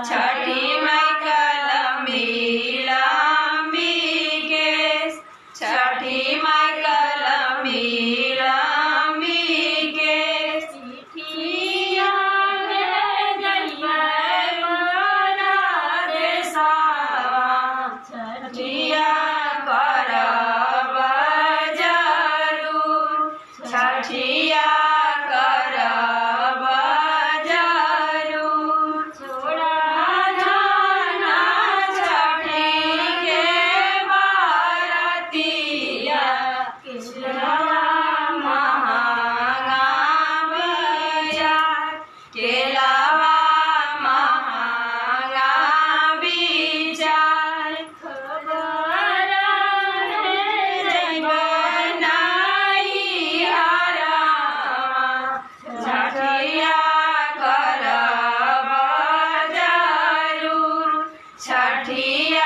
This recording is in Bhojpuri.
छठी माई कलमी लंबी केस, छठी माई कलमी लंबी केस। चिट्ठिया भेजइबे बड़ा देशवा, छठिया करब जरूर, छठिया करब जरूर। छोड़ा जाना छठी के बरतिया, केलवा महंगा बाजार, केलवा महंगा बिचार। खबर जइबे नैहरवा, छठिया करब जरूर, छठिया